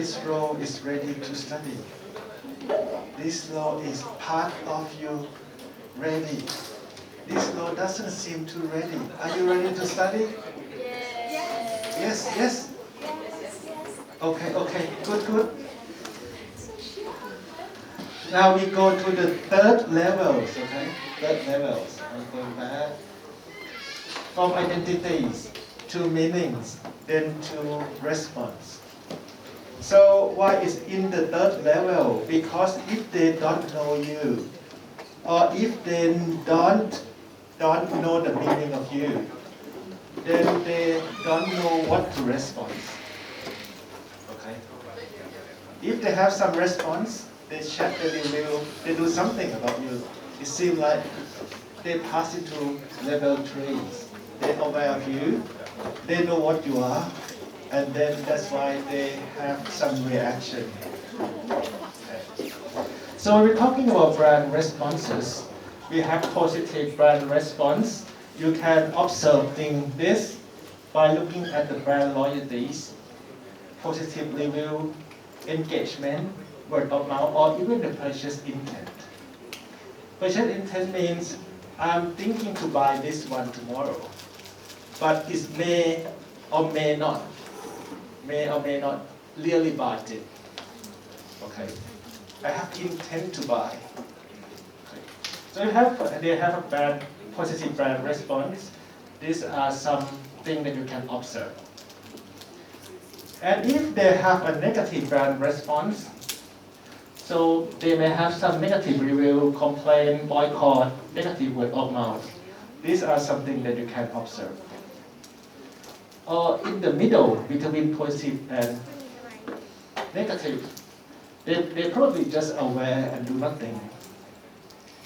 this role is ready to study. This role is part of you ready. This role doesn't seem too ready. Are you ready to study? Yes, yes. Okay, good. Now we go to the third levels, okay? Third levels. I'm going back. From identities to meanings, then to response. So why is in the third level? Because if they don't know you, or if they don't know the meaning of you, then they don't know what to respond. Okay? If they have some response, they check the review, they do something about you. It seems like they pass into level 3. They're aware of you, they know what you are, and then that's why they have some reaction. Okay. So when we're talking about brand responses, we have positive brand response. You can observe this by looking at the brand loyalties, positive review, engagement, word of mouth, or even the purchase intent. Purchase intent means I'm thinking to buy this one tomorrow, but it may or may not really buy it. Okay, I have intent to buy. Okay. So they have a positive brand response. These are some things that you can observe. And if they have a negative brand response, so they may have some negative review, complaint, boycott, negative word of mouth. These are something that you can observe. Or in the middle between positive and negative, they're probably just aware and do nothing.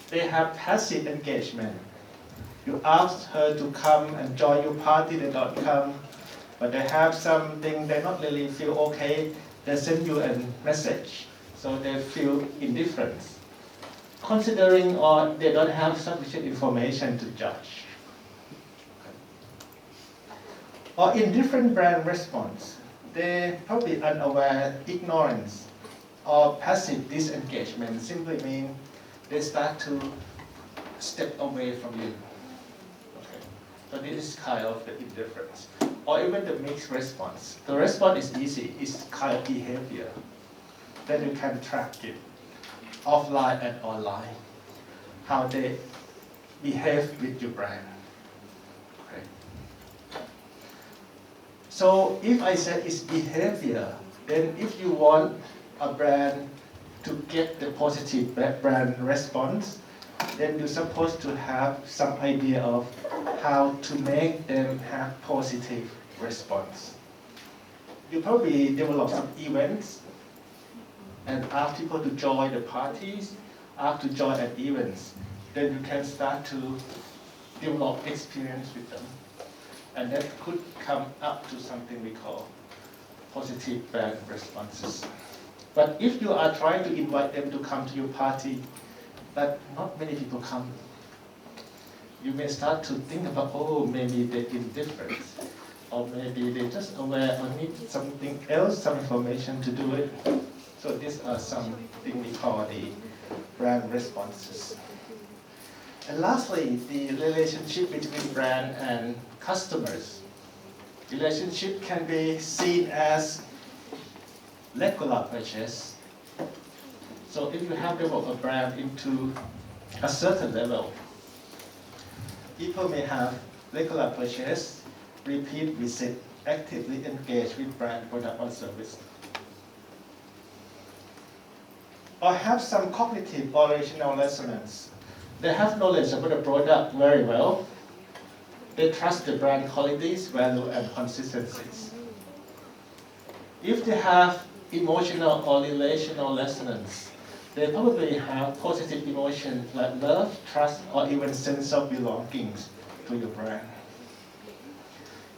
They have passive engagement. You ask her to come and join your party, they don't come. But they have something they not really feel okay, they send you a message. So they feel indifferent. Considering or they don't have sufficient information to judge. Or indifferent brand response. They probably unaware, ignorance, or passive disengagement simply mean they start to step away from you. Okay. So this is kind of the indifference. Or even the mixed response. The response is easy, it's kind of behavior. Then you can track it, offline and online, how they behave with your brand. Okay. So if I said it's behavior, then if you want a brand to get the positive brand response, then you're supposed to have some idea of how to make them have positive response. You probably develop some events and ask people to join the parties, ask to join at events. Then you can start to develop experience with them. And that could come up to something we call positive brand responses. But if you are trying to invite them to come to your party, but not many people come, you may start to think about, oh, maybe they're indifferent, or maybe they're just aware or need something else, some information to do it. So these are some things we call the brand responses. And lastly, the relationship between brand and customers. Relationship can be seen as regular purchase. So if you have developed a brand into a certain level, people may have regular purchase, repeat visit, actively engage with brand, product, or service. Or have some cognitive or relational resonance. They have knowledge about the product very well. They trust the brand qualities, value, and consistencies. If they have emotional or relational resonance, they probably have positive emotions like love, trust, or even sense of belongings to your brand.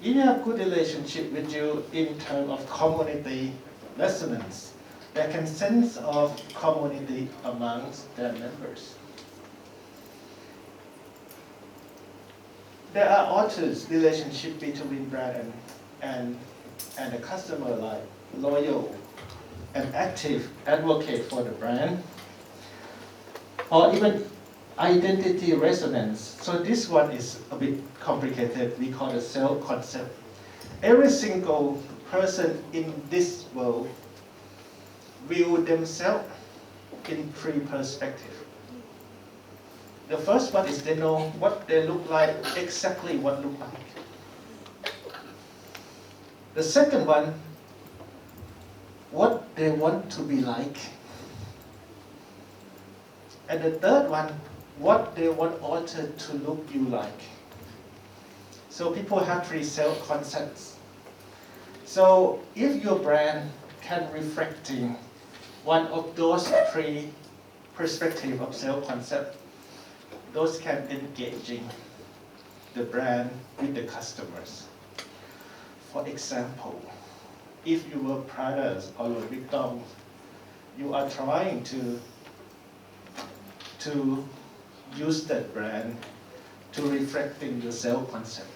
If you have good relationship with you in terms of community resonance, they can sense of community amongst their members. There are authors relationship between brand and the customer, like loyal, an active advocate for the brand, or even identity resonance. So this one is a bit complicated. We call it self-concept. Every single person in this world view themselves in three perspectives. The first one is they know what they look like, exactly what look like. The second one, what they want to be like. And the third one, what they want others to look you like. So people have three self-concepts. So if your brand can reflecting one of those three perspectives of self-concept, those can engaging the brand with the customers. For example, if you were Prada or Louis Vuitton, you are trying to use that brand to reflecting your self-concept.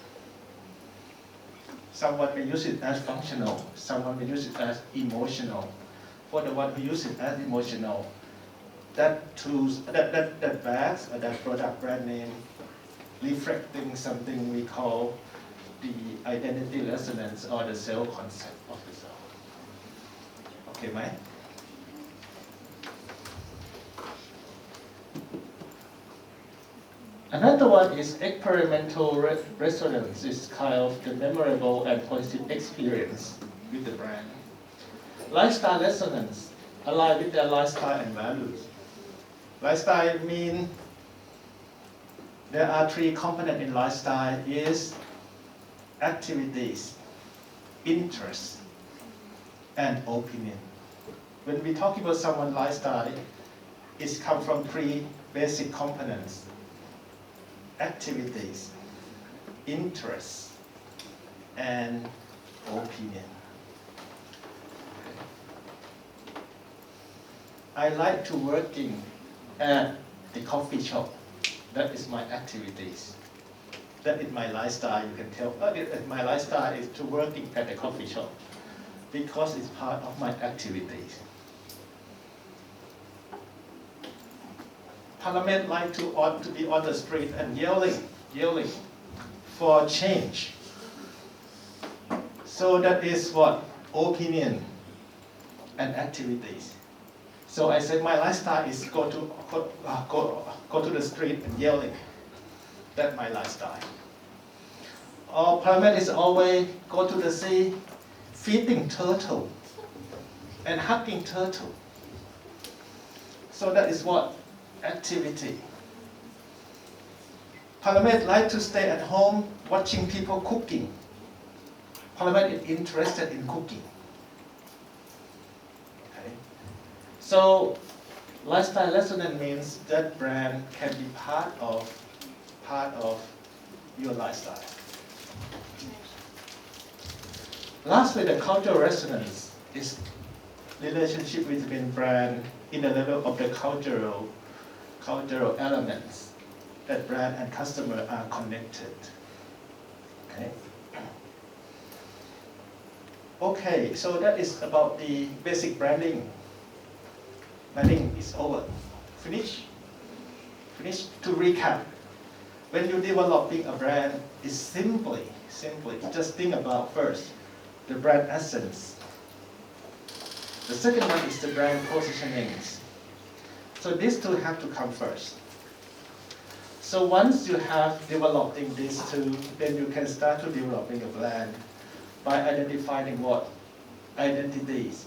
Someone may use it as functional, someone may use it as emotional. For the one who uses it as emotional, that bags or that product brand name reflecting something we call the identity resonance or the self-concept of the self. Okay, Mike? Another one is experimental resonance. It's kind of the memorable and positive experience with the brand. Lifestyle resonance, align with their lifestyle and values. Lifestyle means there are three components in lifestyle: is activities, interests, and opinion. When we talk about someone's lifestyle, it comes from three basic components: activities, interests, and opinion. I like to working at the coffee shop. That is my activities. That is my lifestyle. You can tell, my lifestyle is to working at the coffee shop because it's part of my activities. Parameth like to be on the street and yelling for change. So that is what? Opinion and activities. So I said my lifestyle is go to the street and yelling. That's my lifestyle. Or Parameth is always go to the sea, feeding turtle and hugging turtle. So that is what? Activity. Parameth like to stay at home watching people cooking. Parameth is interested in cooking. Okay. So lifestyle resonance means that brand can be part of your lifestyle. Lastly, the cultural resonance is relationship between brand in the level of the cultural elements that brand and customer are connected. Okay. Okay, so that is about the basic branding. Branding is over. Finish. To recap, when you're developing a brand, it's simply just think about first the brand essence. The second one is the brand positioning. So these two have to come first. So once you have developing these two, then you can start to developing a brand by identifying what? Identities.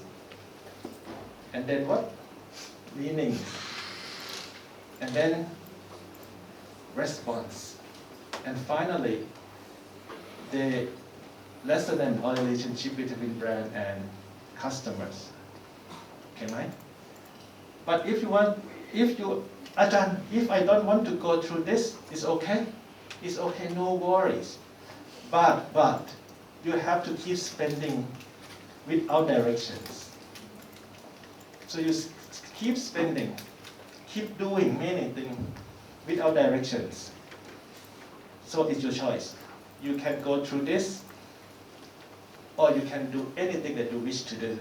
And then what? Meaning. And then response. And finally, the resonance or relationship between brand and customers. Okay, right? But if I don't want to go through this, it's okay. It's okay, no worries. But you have to keep spending without directions. So you keep spending, keep doing many things without directions. So it's your choice. You can go through this, or you can do anything that you wish to do.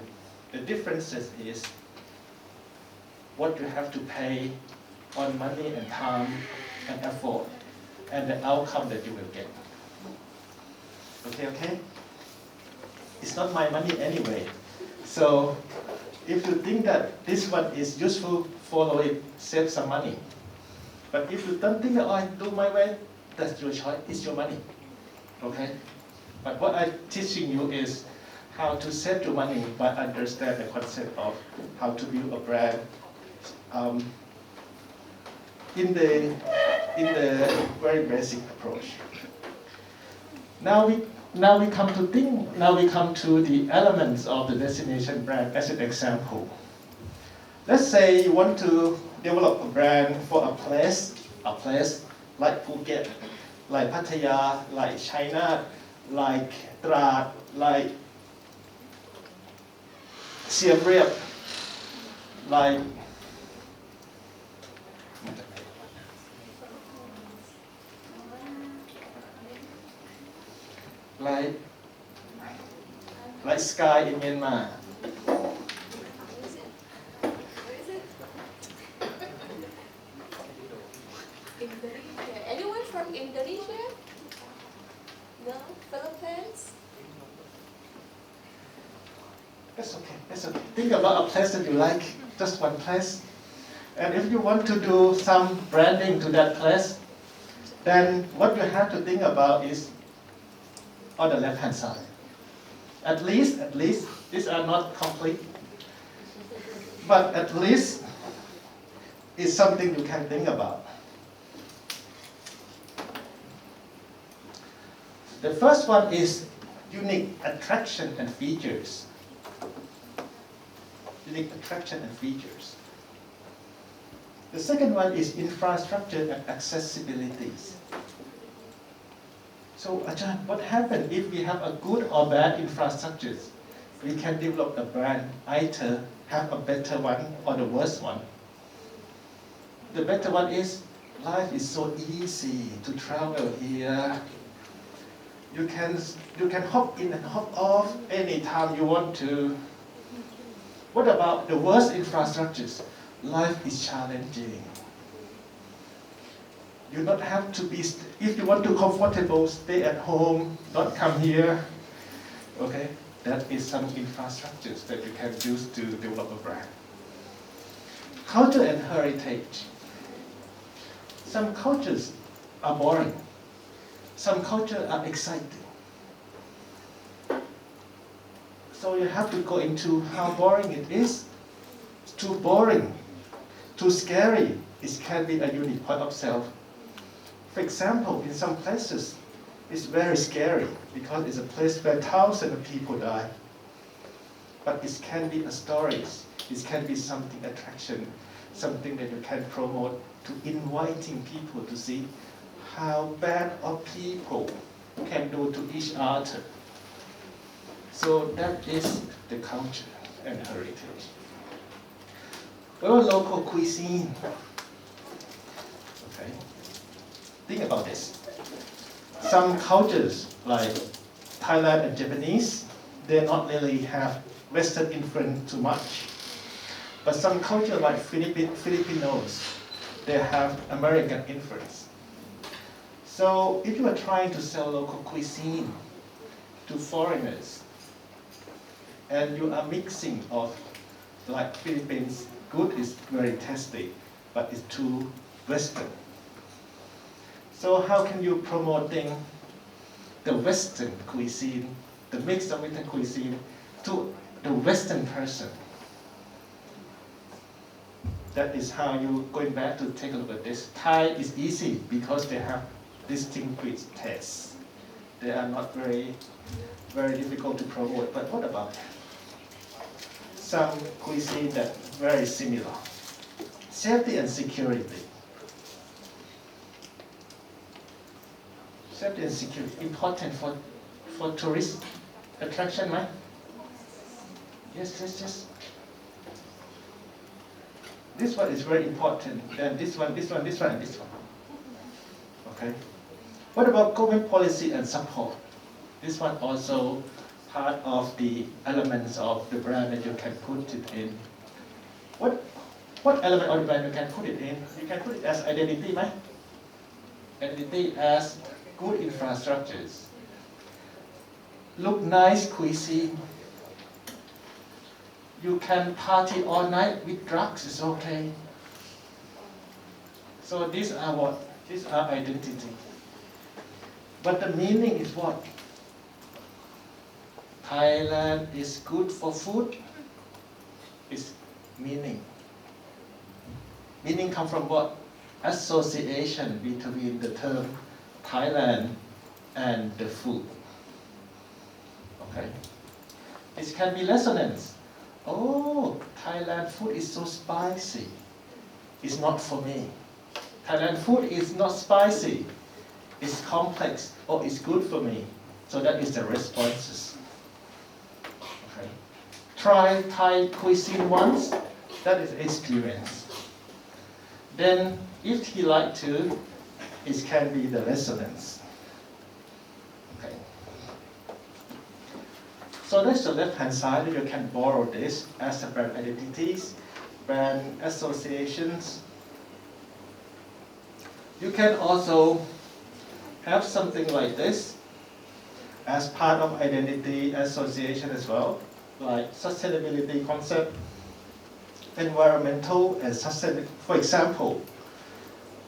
The differences is what you have to pay on money and time and effort, and the outcome that you will get. Okay? It's not my money anyway. So if you think that this one is useful, follow it, save some money. But if you don't think that, oh, I do my way, that's your choice, it's your money. Okay? But what I'm teaching you is how to save your money, but understand the concept of how to build a brand in the very basic approach. Now we come to the elements of the destination brand as an example. Let's say you want to develop a brand for a place like Phuket, like Pattaya, like China, like Trat, like Siem Reap, like Sky in Myanmar. Indonesia. Anyone from Indonesia? No? Philippines? That's okay. Think about a place that you like, just one place. And if you want to do some branding to that place, then what you have to think about is on the left-hand side. At least, these are not complete, but at least it's something you can think about. The first one is unique attraction and features. Unique attraction and features. The second one is infrastructure and accessibilities. So, Ajahn, what happens if we have a good or bad infrastructure? We can develop a brand, either have a better one or the worst one. The better one is, life is so easy to travel here. You can hop in and hop off anytime you want to. What about the worst infrastructures? Life is challenging. You don't have to be, if you want to comfortable, stay at home, don't come here. Okay, that is some infrastructures that you can use to develop a brand. Culture and heritage. Some cultures are boring. Some cultures are exciting. So you have to go into how boring it is. It's too boring, too scary. It can be a unique point of self. For example, in some places, it's very scary because it's a place where thousands of people die. But it can be a story. It can be something attraction, something that you can promote to inviting people to see how bad of people can do to each other. So that is the culture and heritage. Well, local cuisine. Okay. Think about this. Some cultures, like Thailand and Japanese, they not really have Western influence too much. But some cultures like Filipinos, they have American influence. So if you are trying to sell local cuisine to foreigners, and you are mixing of, like Philippines, good is very tasty, but it's too Western. So how can you promoting the Western cuisine, the mix of Western cuisine, to the Western person? That is how you going back to take a look at this. Thai is easy because they have distinguished tastes. They are not very difficult to promote. But what about some cuisine that very similar? Safety and security. Safety and security important for tourist attraction, right? Yes. This one is very important. Then this one, and this one. Okay. What about government policy and support? This one also part of the elements of the brand that you can put it in. What element of the brand you can put it in? You can put it as identity, right? Identity as good infrastructures. Look nice cuisine. You can party all night with drugs, it's okay. So these are what? These are identity. But the meaning is what? Thailand is good for food. It's meaning. Meaning comes from what? Association between the term Thailand and the food. Okay. This can be resonance. Oh, Thailand food is so spicy. It's not for me. Thailand food is not spicy. It's complex. Oh, it's good for me. So that is the responses. Okay. Try Thai cuisine once. That is experience. Then, if he like to, it can be the resonance. Okay. So that's the left-hand side. You can borrow this as a brand identities, brand associations. You can also have something like this as part of identity association as well, like sustainability concept, environmental and sustainability. For example,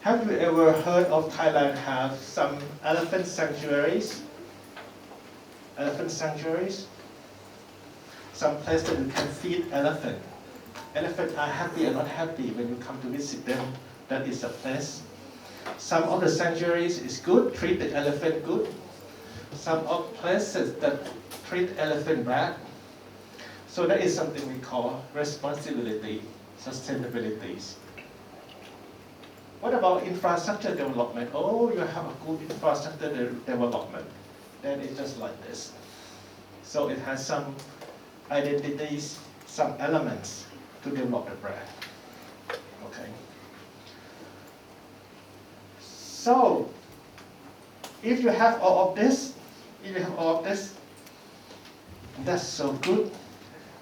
have you ever heard of Thailand have some elephant sanctuaries? Elephant sanctuaries? Some place that you can feed elephant. Elephants are happy or not happy when you come to visit them. That is a place. Some of the sanctuaries is good, treat the elephant good. Some of places that treat elephant bad. So that is something we call responsibility, sustainability. What about infrastructure development? Oh, you have a good infrastructure development. Then it's just like this. So it has some identities, some elements to develop the brand. Okay. So, if you have all of this, that's so good.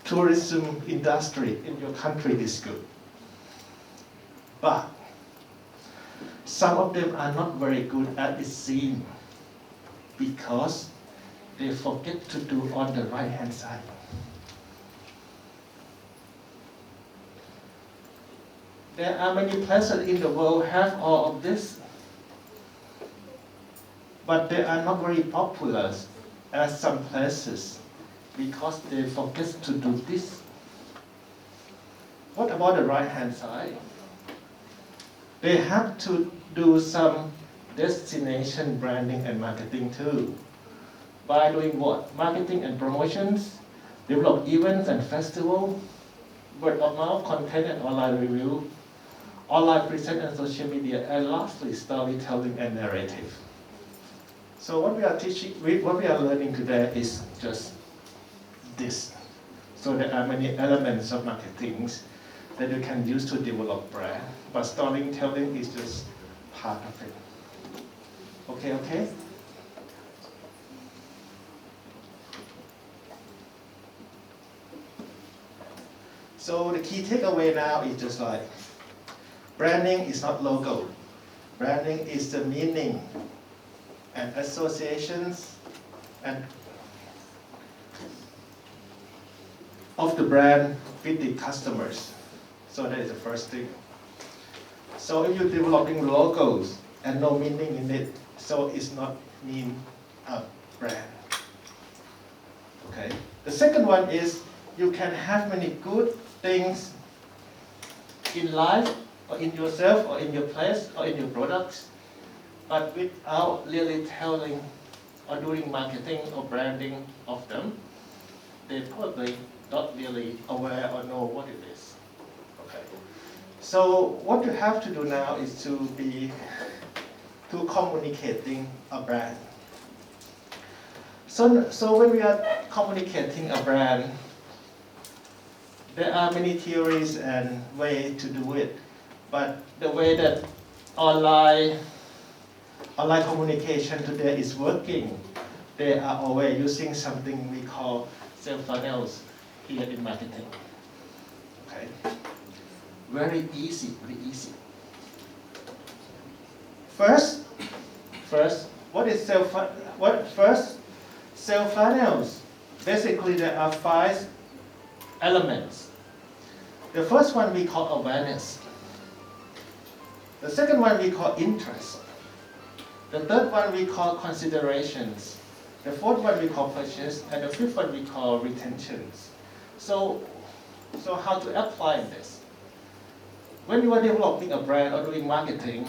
Tourism industry in your country is good. But some of them are not very good at it seems because they forget to do on the right-hand side. There are many places in the world have all of this, but they are not very popular as some places because they forget to do this. What about the right-hand side? They have to do some destination branding and marketing too. By doing what? Marketing and promotions, develop events and festivals, word of mouth, content and online review, online present and social media, and lastly, storytelling and narrative. So what we are teaching, what we are learning today is just this. So there are many elements of marketing that you can use to develop brand, but storytelling is just part of it. Okay? So the key takeaway now is just like, branding is not logo. Branding is the meaning and associations and of the brand with the customers. So that is the first thing. So if you're developing logos and no meaning in it, so it's not mean a brand. Okay. The second one is you can have many good things in life or in yourself or in your place or in your products, but without really telling or doing marketing or branding of them, they probably not really aware or know what it is. Okay. So what you have to do now is to communicating a brand. So when we are communicating a brand, there are many theories and ways to do it, but the way that online communication today is working, they are always using something we call sales funnels here in marketing. Okay, very easy, very easy. First, what is sales funnels? Basically, there are 5 elements. The first one we call awareness. The second one we call interest. The third one we call considerations. The fourth one we call purchase, and the fifth one we call retentions. So how to apply this? When you are developing a brand or doing marketing,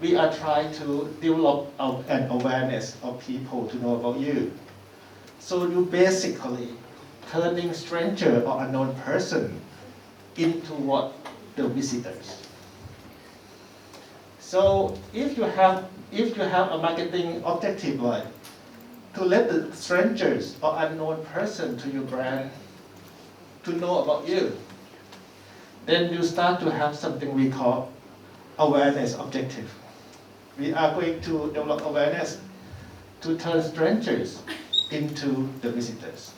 we are trying to develop an awareness of people to know about you. So you basically turning stranger or unknown person into what? The visitors. So if you have a marketing objective like to let the strangers or unknown person to your brand to know about you, then you start to have something we call awareness objective. We are going to develop awareness to turn strangers into the visitors.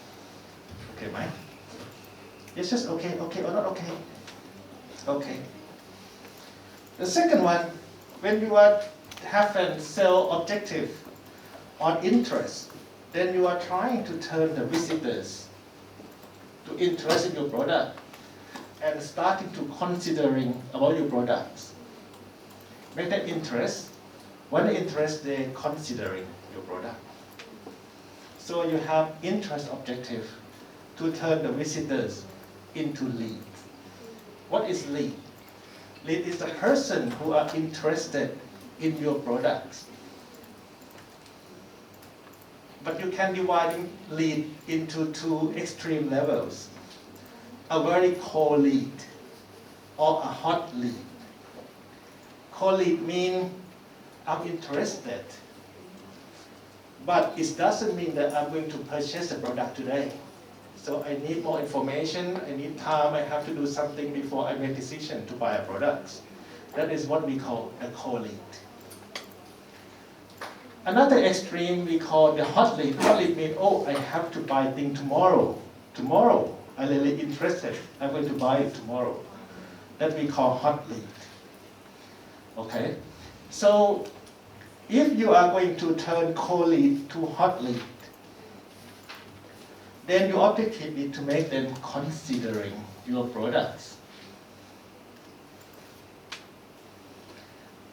Okay, Mike? It's just okay or not okay? Okay. The second one, when you have a sales objective on interest, then you are trying to turn the visitors to interest in your product and starting to considering about your products. Make them interest. When they interest, they're considering your product. So you have interest objective to turn the visitors into leads. What is lead? Lead is the person who are interested in your products. But you can divide lead into 2 extreme levels. A very cold lead or a hot lead. Cold lead means I'm interested, but it doesn't mean that I'm going to purchase the product today. So I need more information, I need time, I have to do something before I make a decision to buy a product. That is what we call a cold lead. Another extreme we call the hot lead. Hot lead means, oh, I have to buy things tomorrow. Tomorrow, I'm really interested. I'm going to buy it tomorrow. That we call hot lead. Okay? So, if you are going to turn cold lead to hot lead, then your objective is to make them considering your products.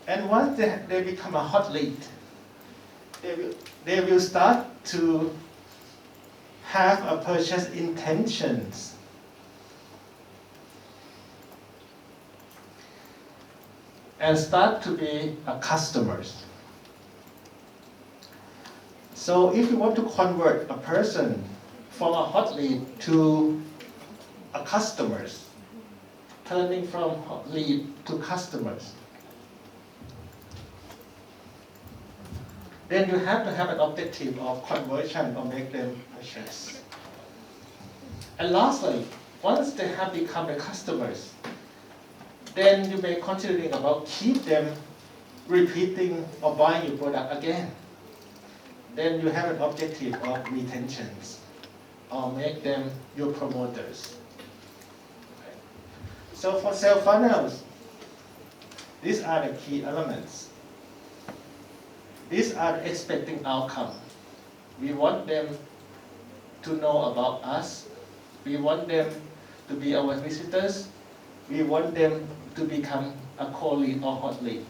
And once they become a hot lead, they will start to have a purchase intentions. And start to be a customers. So if you want to convert a person from a hot lead to a customers, turning from hot lead to customers, then you have to have an objective of conversion or make them purchase. And lastly, once they have become the customers, then you may considering about keep them repeating or buying your product again. Then you have an objective of retentions or make them your promoters. Okay. So for sales funnels, these are the key elements. These are the expecting outcome. We want them to know about us. We want them to be our visitors. We want them to become a cold lead or hot lead.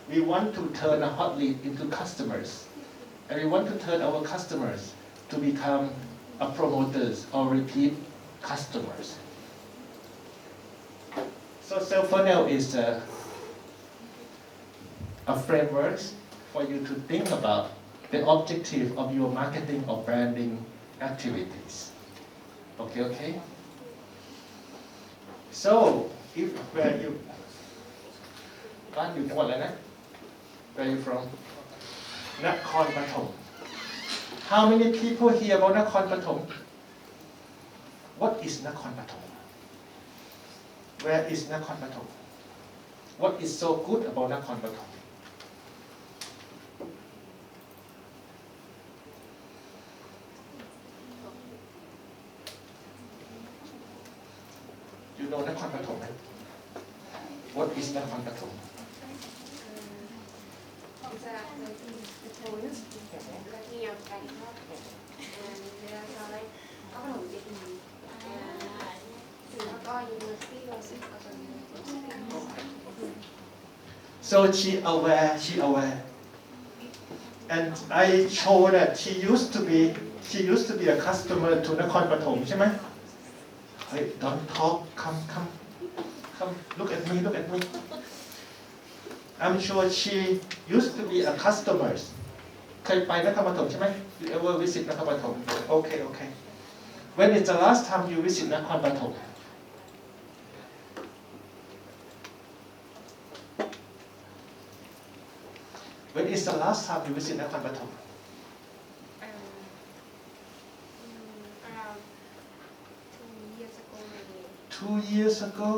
We want to turn a hot lead into customers. And we want to turn our customers to become a promoters or repeat customers. So sales funnel is a framework for you to think about the objective of your marketing or branding activities. Okay? So, where youจังหวัดอะไรนะ Where are you from? นครปฐม How many people here about นครปฐม What is นครปฐม Where is นครปฐม What is so good about นครปฐม know นครปฐมไหม What is นครปฐม It's a tourist like near Bangkok, and there's like Parameth and Singapore University or Singapore University. So she aware, and I show that she used to be a customer to นครปฐมใช่ไหม Hey, don't talk, come, look at me. I'm sure she used to be a customer. เคยไปนครปฐมใช่ไหม You ever visit นครปฐม Okay. When is the last time you visit นครปฐม When is the last time you visit นครปฐม Around 2 years ago maybe. 2 years ago.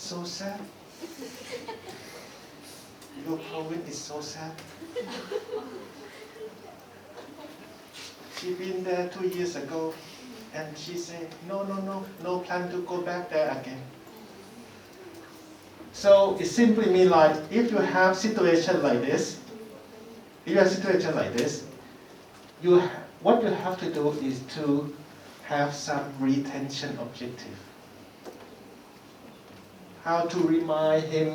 So sad. Your province is so sad. She been there 2 years ago, and she said, no plan to go back there again. So it simply means like if you have situation like this, what you have to do is to have some retention objective. How to remind him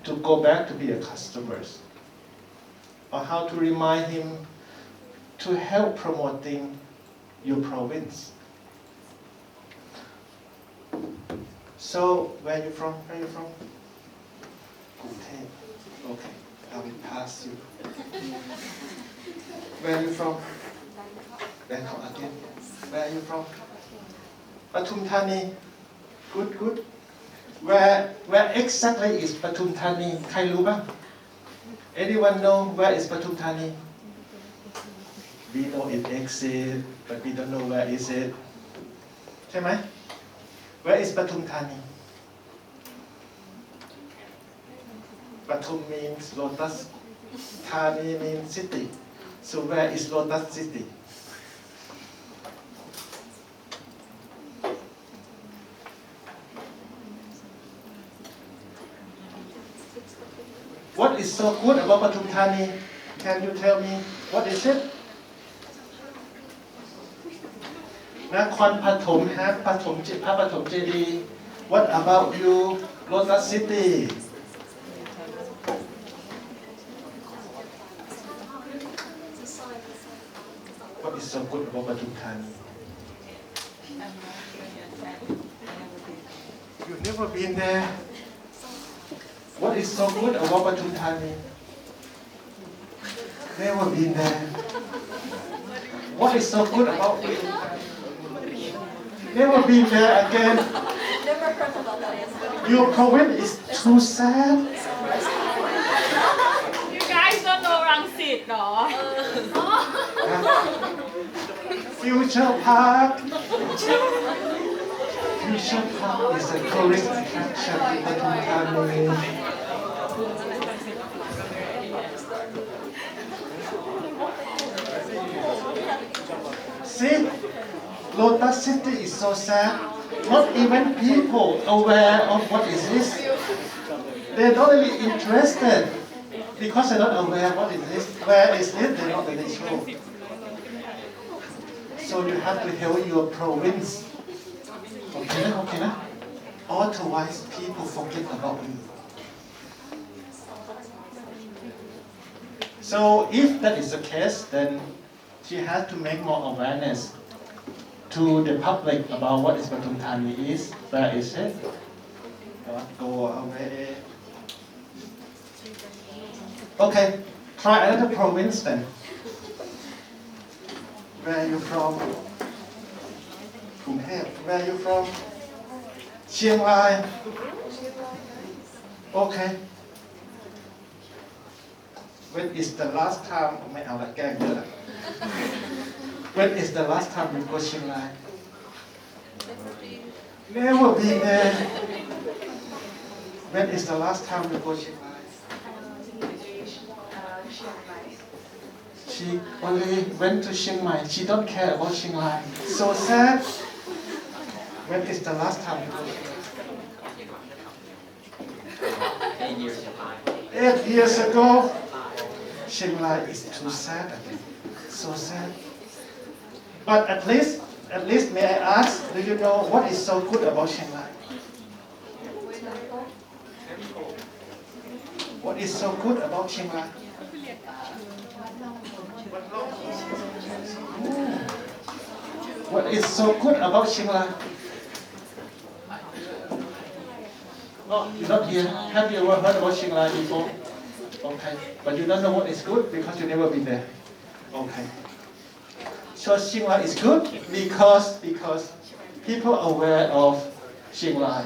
to go back to be a customer, or how to remind him to help promoting your province. So where are you from? Okay, I will pass you. Where are you from? Bangkok again. Where are you from? Pathum Thani. Good. Where exactly is Pathum Thani? ใครรู้บ้าง Anyone know where is Pathum Thani? We know it exists, but we don't know where is it. ใช่ไหม Where is Pathum Thani? Pathum means lotus. Thani means city. So where is Lotus City? What is so good about Pathum Thani? Can you tell me what is it? นครปฐม have พระปฐมเจดีย์ What about you? Lotus City. What is so good about Pathum Thani? You've never been there. What is so good about Pathum Thani? Never been there. What is so good about Pathum Thani? Never been there again. Never heard about that. Your province is too sad. You guys don't know Rangsit, no? Future Park. Future Park is a tourist attraction in Pathum Thani. See, Lotus City is so sad. Not even people aware of what is this. They're not really interested because they're not aware what is this. Where is it? They're not really sure. So you have to help your province. Okay, na? Otherwise, people forget about you. So if that is the case, then she has to make more awareness to the public about what is Pathum Thani is. Where is it? Go away. Okay, try another province then. Where are you from? Where are you from? Chiang Mai. Okay. When is the last time? ไม่เอาละแกล้งเยอะละ When is the last time you go Chiang Mai? Never been there. When is the last time you go Chiang Mai? She only went to Chiang Mai. She don't care about Chiang Mai. So sad. When is the last time? 8 years ago. 8 years ago. Chiang Mai is too sad, I think. So sad. But at least, may I ask, do you know what is so good about Chiang Mai? What is so good about Chiang Mai? What is so good about Chiang Mai? Oh, you're not here. Have you ever heard about Chiang Mai before? Okay. But you don't know what is good because you never been there. Okay. So Chiang Mai is good because people are aware of Chiang Mai.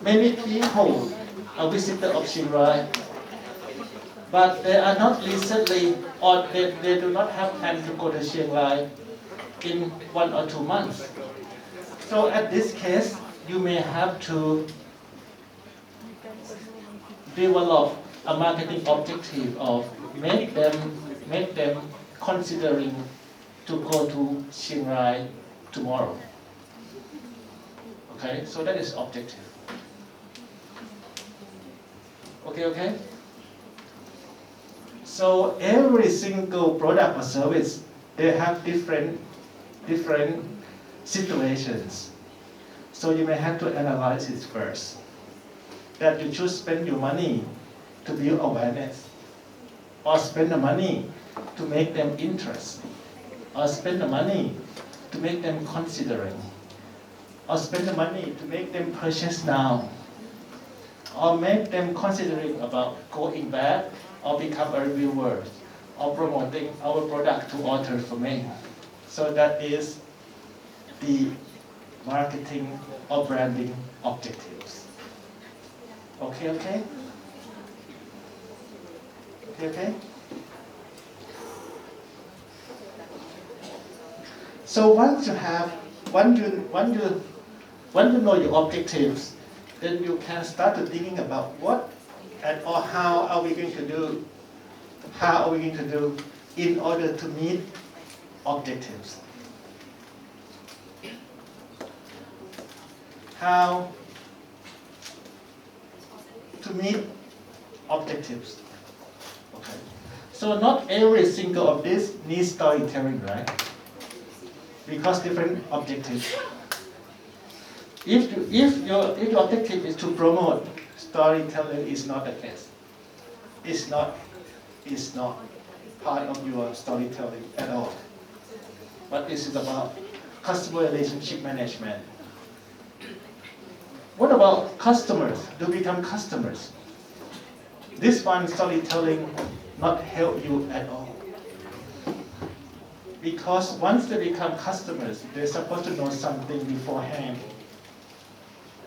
Many people are visitors of Chiang Mai, but they are not recently, or they do not have time to go to Chiang Mai in 1 or 2 months. So at this case, you may have to develop a marketing objective of make them considering to go to Chiang Mai tomorrow. Okay, so that is objective. Okay. So every single product or service, they have different situations. So you may have to analyze it first. That you should spend your money to build awareness, or spend the money to make them interested, or spend the money to make them considering, or spend the money to make them purchase now, or make them considering about going back, or become a reviewer, or promoting our product to authors for me. So that is the marketing or branding objectives. Okay? So once you know your objectives, then you can start to thinking about what or how are we going to do in order to meet objectives. How to meet objectives. Okay. So not every single of this needs storytelling, right? Because different objectives. If your objective is to promote, storytelling is not the case. It's not part of your storytelling at all. But this is about customer relationship management. What about customers? To become customers. This one, storytelling, not help you at all. Because once they become customers, they're supposed to know something beforehand.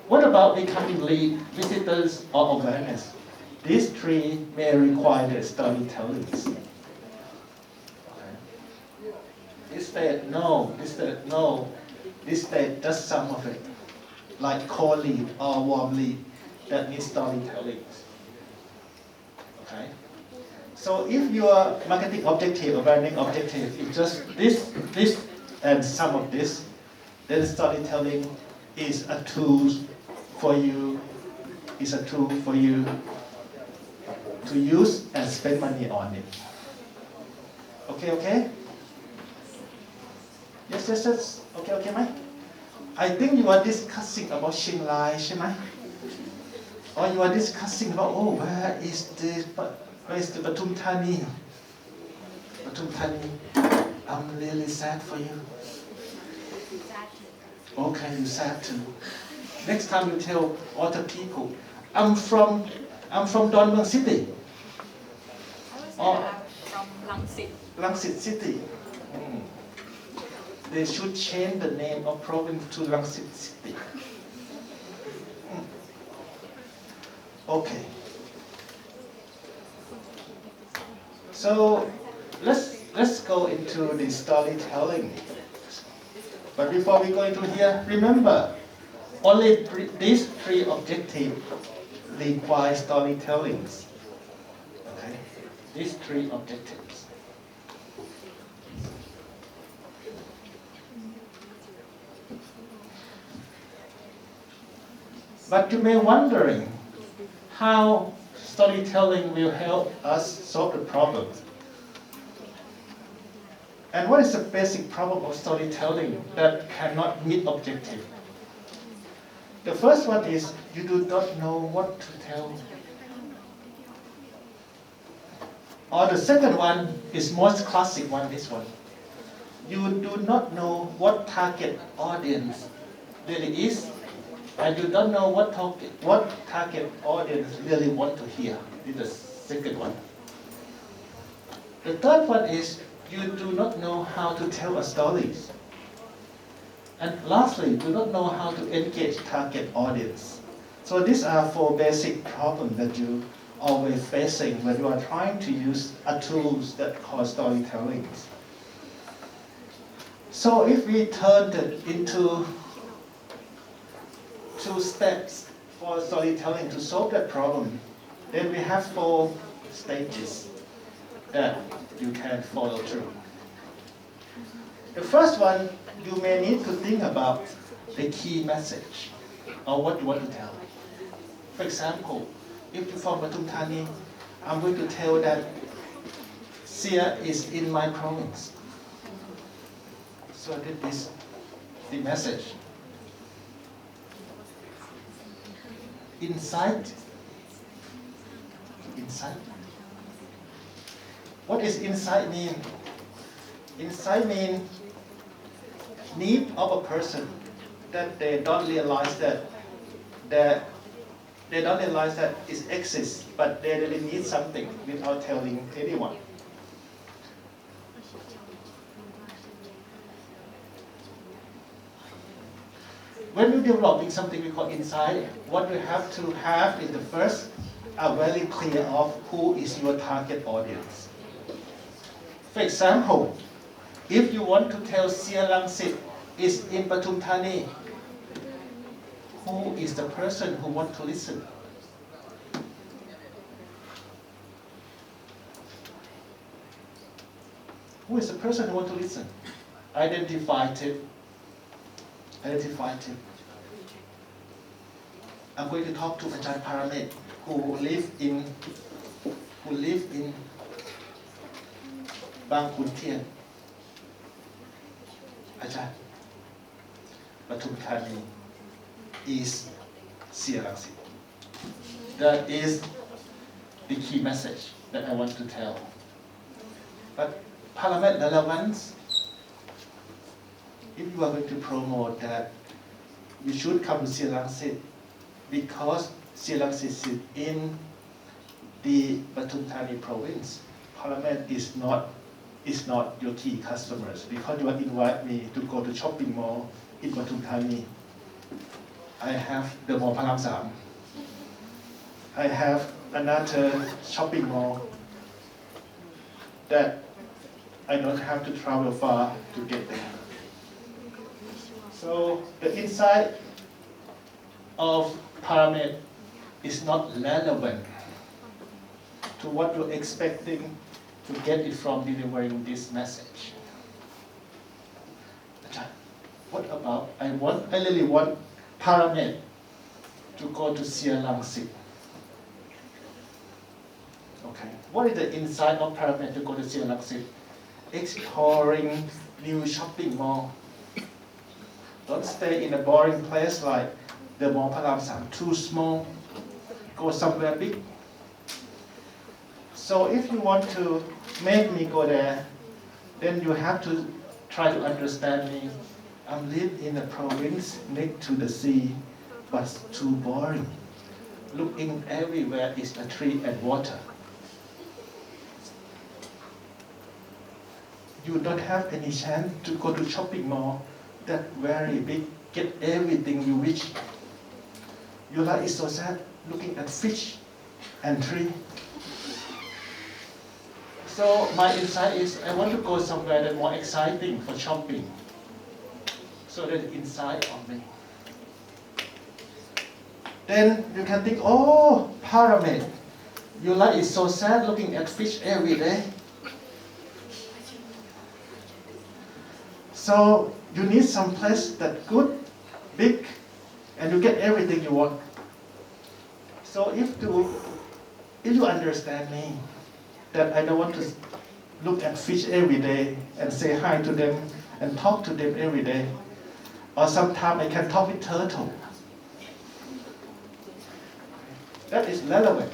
What about becoming lead, visitors, or awareness? These three may require the storytelling. Okay. This state, no. This state, no. This state, just some of it. Like cold lead or warm lead, that needs storytelling. Okay? So if your marketing objective or branding objective is just this, and some of this, then storytelling is a tool for you, to use and spend money on it. Okay? Yes. Okay, Mike? I think you are discussing about Chiang Mai, or you are discussing about, where is the Pathum Thani? I'm really sad for you. Okay, you sad too. Next time you tell other people, I'm from Don Mueang City. Or from Langsit City. They should change the name of province to Langsit City. Okay. So let's go into the storytelling. But before we go into here, remember, only these three objectives require storytelling. Okay? These three objectives. But you may wondering how storytelling will help us solve the problem. And what is the basic problem of storytelling that cannot meet objective? The first one is you do not know what to tell. Or the second one is most classic one, this one. You do not know what target audience really is, and you don't know what target audience really want to hear. This is the second one. The third one is you do not know how to tell a story. And lastly, do not know how to engage target audience. So these are four basic problems that you always facing when you are trying to use a tools that called storytelling. So if we turn it into 2 steps for storytelling to solve that problem, then we have 4 stages that you can follow through. The first one, you may need to think about the key message or what you want to tell. For example, if you're from Pathum Thani, I'm going to tell that Sia is in my province. So that is the message. Insight. Insight. What does insight mean? Insight means need of a person that they don't realize that it exists, but they really need something without telling anyone. When you're developing something we call insight, what you have to have is the first, are very clear of who is your target audience. For example, if you want to tell Sia Langsit is in Pathum Thani, who is the person who wants to listen? Who is the person who wants to listen? Identify it. Identify it. I'm going to talk to Ajahn Parameth, who live in Bang Khun Thien. Ajahn, Pathum Thani is Sia Langsit. That is the key message that I want to tell. But Parameth relevance, if you are going to promote that, you should come to Sia Langsit because Sia Langsit is in the Pathum Thani province. Parameth is not your key customers because you have invited me to go to shopping mall in Pathum Thani. I have the mall Param Sam. I have another shopping mall that I don't have to travel far to get there. So the insight of Parameth is not relevant to what you're expecting to get it from delivering this message. What about, I really want Parameth to go to Sia Langsit. Okay, what is the insight of Parameth to go to Sia Langsit? Exploring new shopping mall. Don't stay in a boring place like the mall Param Sam, too small. Go somewhere big. So if you want to make me go there, then you have to try to understand me. I live in a province next to the sea, but it's too boring. Looking everywhere is a tree and water. You don't have any chance to go to shopping mall that very big, get everything you wish. Your life is so sad, looking at fish and tree. So my insight is I want to go somewhere that's more exciting for shopping. So that's insight of me. Then you can think, oh, Parameth, your life is so sad looking at fish every day. So you need some place that's good, big, and you get everything you want. So if you understand me, that I don't want to look at fish every day and say hi to them and talk to them every day, or sometimes I can talk with turtle. That is relevant.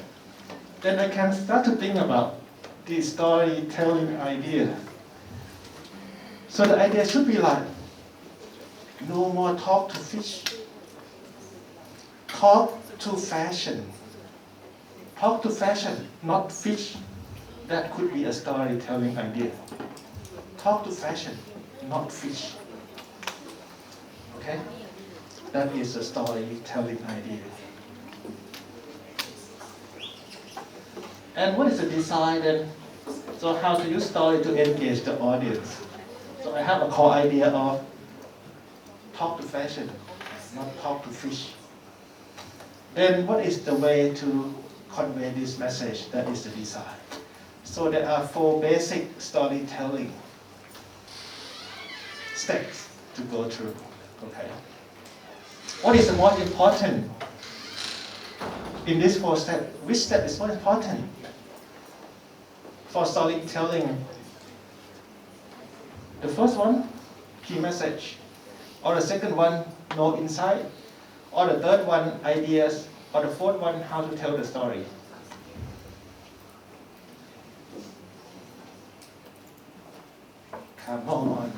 Then I can start to think about the storytelling idea. So the idea should be like, no more talk to fish. Talk to fashion. Talk to fashion, not fish. That could be a storytelling idea. Talk to fashion, not fish. Okay? That is a storytelling idea. And what is the design then? So how to use story to engage the audience? So I have a core idea of talk to fashion, not talk to fish. Then what is the way to convey this message? That is the design. So there are 4 basic storytelling steps to go through. Okay. What is the most important in these 4 steps? Which step is most important for storytelling? The first one, key message. Or the second one, no insight. Or the third one, ideas. Or the fourth one, how to tell the story. Come on.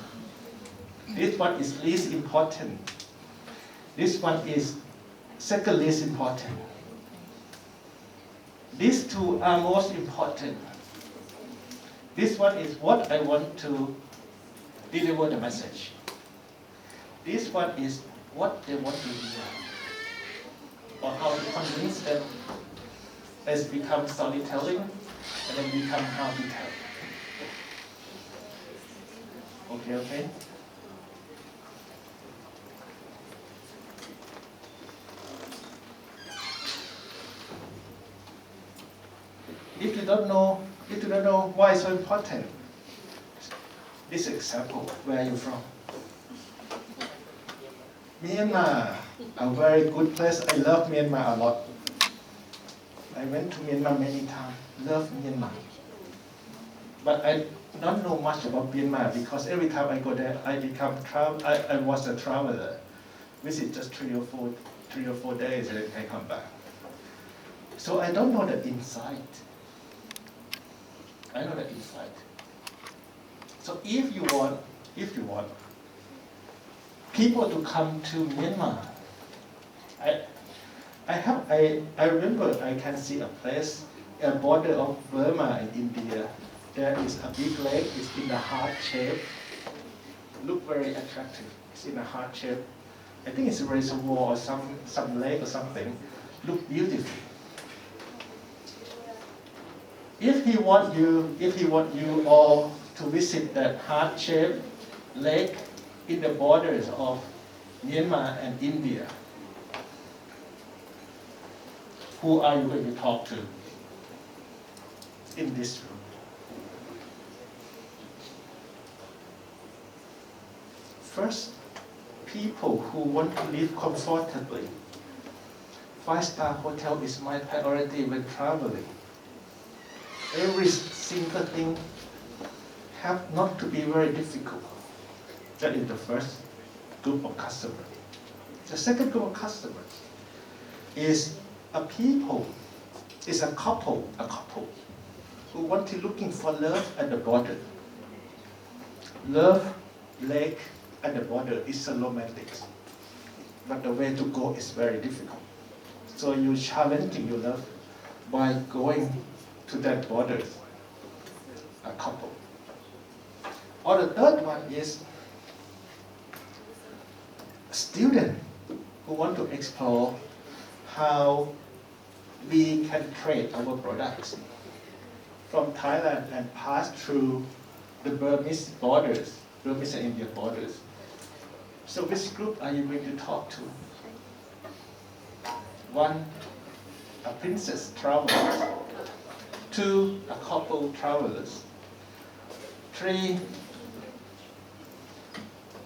This one is least important. This one is second least important. These 2 are most important. This one is what I want to deliver the message. This one is what they want to hear, or how to convince them. Let's become storytelling, and then become how to tell. Okay? If you don't know why it's so important, this example, where are you from? Myanmar, a very good place. I love Myanmar a lot. I went to Myanmar many times. Love Myanmar. But I don't know much about Myanmar because every time I go there, I was a traveler. Visit just 3 or 4 days and then I come back. So I don't know the inside. I know the inside. So if you want people to come to Myanmar, I remember I can see a place, a border of Burma and India. There is a big lake. It's in a heart shape. Look very attractive. It's in a heart shape. I think it's a reservoir or some lake or something. Look beautiful. If he want you all to visit that heart-shaped lake in the borders of Myanmar and India, who are you going to talk to in this room? First, people who want to live comfortably. 5-star hotel is my priority when traveling. Every single thing have not to be very difficult. That is the first group of customers. The second group of customers is a couple who want to looking for love at the border. Love, lake, at the border is so romantic, but the way to go is very difficult. So you challenging your love by going to that border, a couple. Or the third one is students who want to explore how we can trade our products from Thailand and pass through the Burmese borders, Burmese and Indian borders. So which group are you going to talk to? 1, a princess traveler. 2, a couple travelers. 3,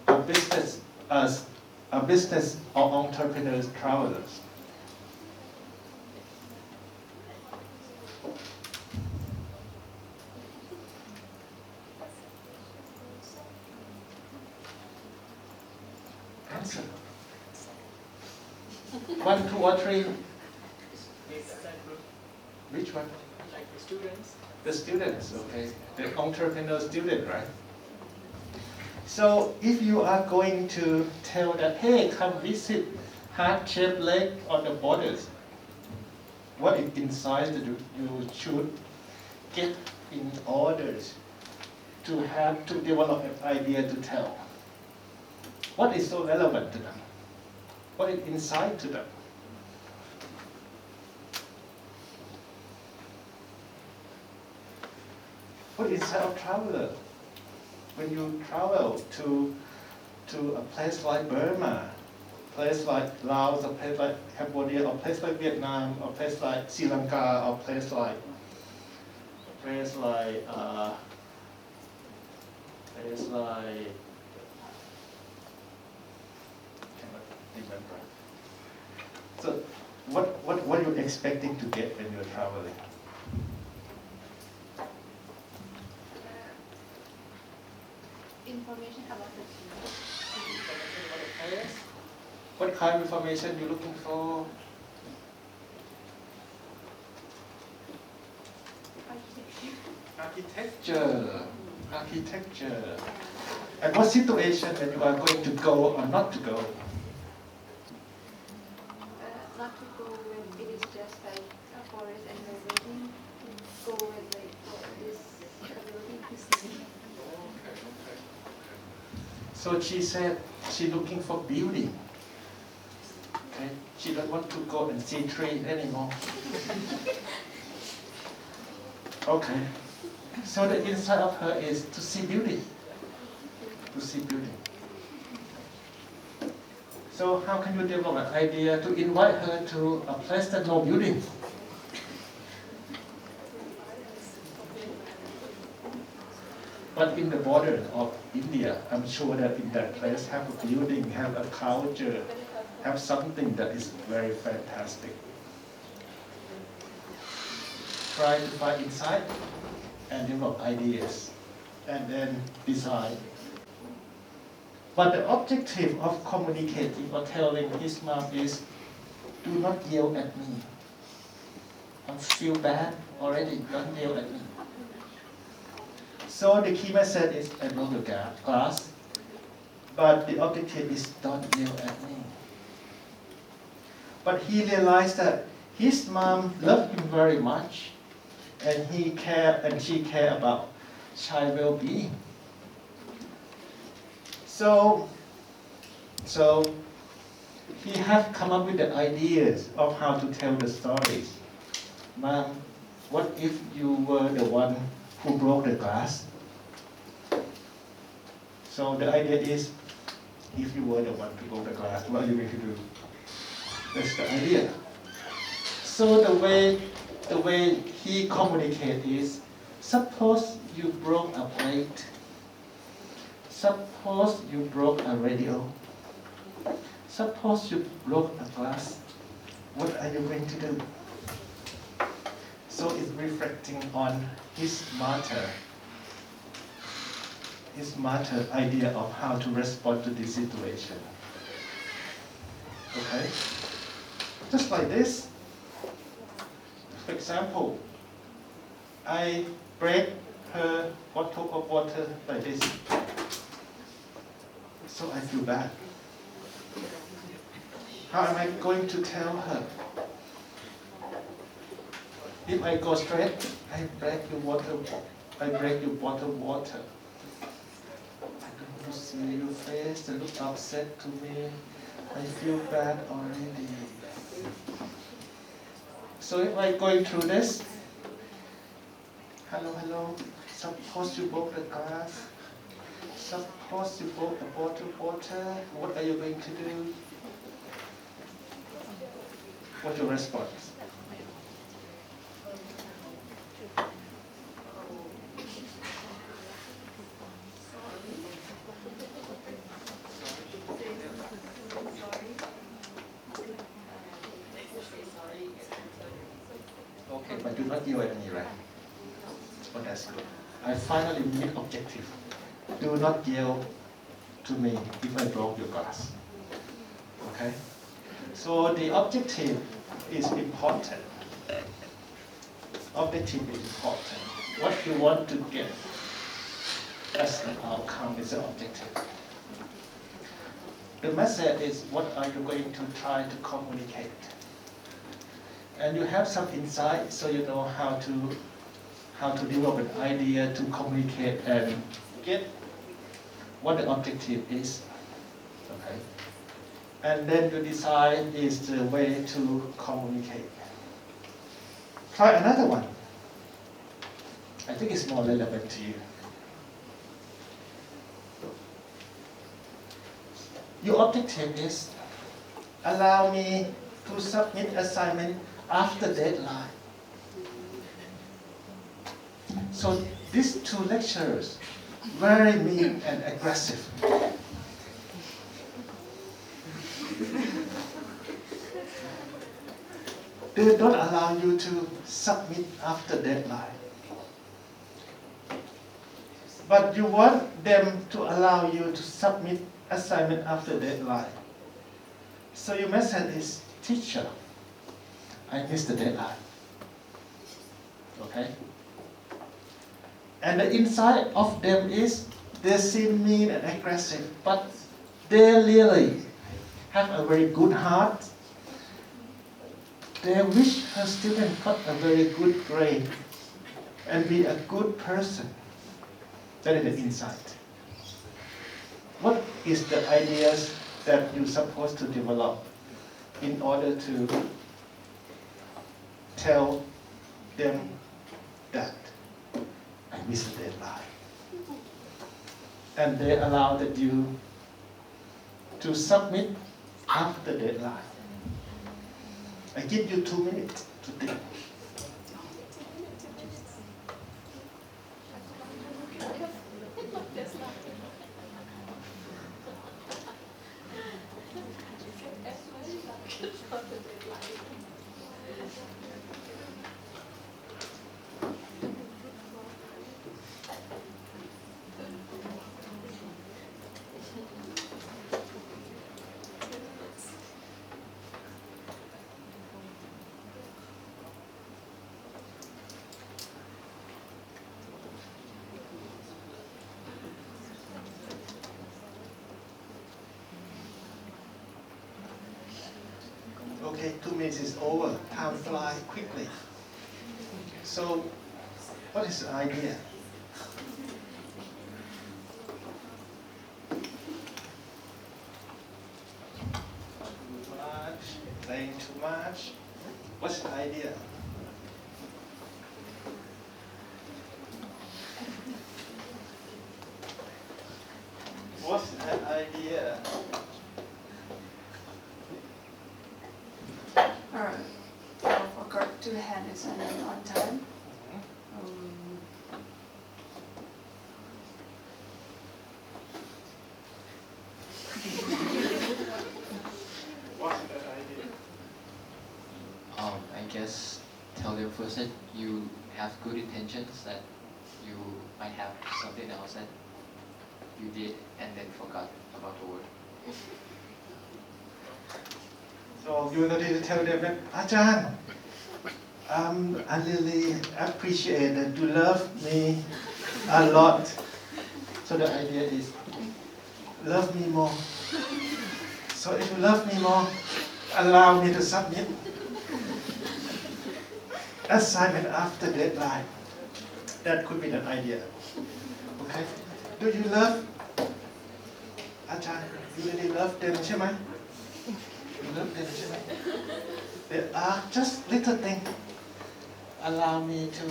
a business or entrepreneurs travelers. answer? 1, 2, or 3? Which one? Like the students. The students, okay. The entrepreneur student, right? So if you are going to tell that, hey, come visit heart-shaped lake on the borders, what is inside that you should get in order to develop an idea to tell? What is so relevant to them? What is inside to them? What is inside of traveler? When you travel to a place like Burma, a place like Laos, a place like Cambodia, or a place like Vietnam, or a place like Sri Lanka, or a place like cannot remember. So what are you expecting to get when you're traveling? Information about the place? What kind of information you're looking for? Architecture. Architecture. And what situation when you are going to go or not to go? not to go when it is just like a forest and we're waiting. Go when like this building to see. So she said she's looking for building. Okay, she don't want to go and see tree anymore. Okay, so the inside of her is to see building. To see building. So how can you develop an idea to invite her to a place that no building? But in the border of India, I'm sure that in that place have a building, have a culture, have something that is very fantastic. Try to find insight and develop ideas and then decide. But the objective of communicating or telling his mom is, do not yell at me. I feel bad already, don't yell at me. So the key message is, I broke the glass, but the objective is, don't yell at me. But he realized that his mom loved him very much, and he cared and she cared about child well-being. So he had come up with the ideas of how to tell the stories. Mom, what if you were the one who broke the glass? So the idea is, if you were the one who broke the glass, what are you going to do? That's the idea. So the way he communicates is, suppose you broke a plate. Suppose you broke a radio. Suppose you broke a glass. What are you going to do? So it's reflecting on his mother idea of how to respond to this situation. Okay? Just like this. For example, I break her bottle of water like this. So I feel bad. How am I going to tell her? If I go straight, I break your bottle of water. I don't want to see your face, you look upset to me. I feel bad already. So if I'm going through this, hello, suppose you broke the glass. Suppose you broke a bottle of water, what are you going to do? What's your response? Okay, but do not yell at me, right? Oh, that's good. I finally meet objective. Do not yell to me if I broke your glass. Okay? So the objective is important. Objective is important. What you want to get as an outcome is the objective. The message is what are you going to try to communicate. And you have some insight so you know how to develop an idea to communicate and get what the objective is. Okay? And then you decide is the way to communicate. Try another one. I think it's more relevant to you. Your objective is allow me to submit assignment after deadline. So these two lecturers, very mean and aggressive. They don't allow you to submit after deadline. But you want them to allow you to submit assignment after deadline. So your message is, teacher, I missed the deadline. Okay? And the inside of them is, they seem mean and aggressive, but they really have a very good heart. They wish her student got a very good grade and be a good person. That is the inside. What is the ideas that you're supposed to develop in order to tell them that I missed the deadline? And they allow that you to submit after deadline. I give you 2 minutes to think. Okay, 2 minutes is over. Time flies quickly. So, what is the idea? Too much, playing too much. What's the idea? What's the idea? I forgot to hand assignment on time. What's the idea? I guess tell your person you have good intentions, that you might have something else that you did and then forgot about the word. So you need to tell them that, Ajahn, I really appreciate that you love me a lot. So the idea is, love me more. So if you love me more, allow me to submit assignment after deadline. That could be the idea. Okay? Do you love Ajahn? You really love them, ใช่ไหม? You love them, ใช่ไหม? There are just little things. Allow me to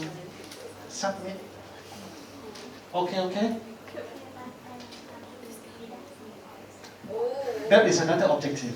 submit. Okay, okay? That is another objective.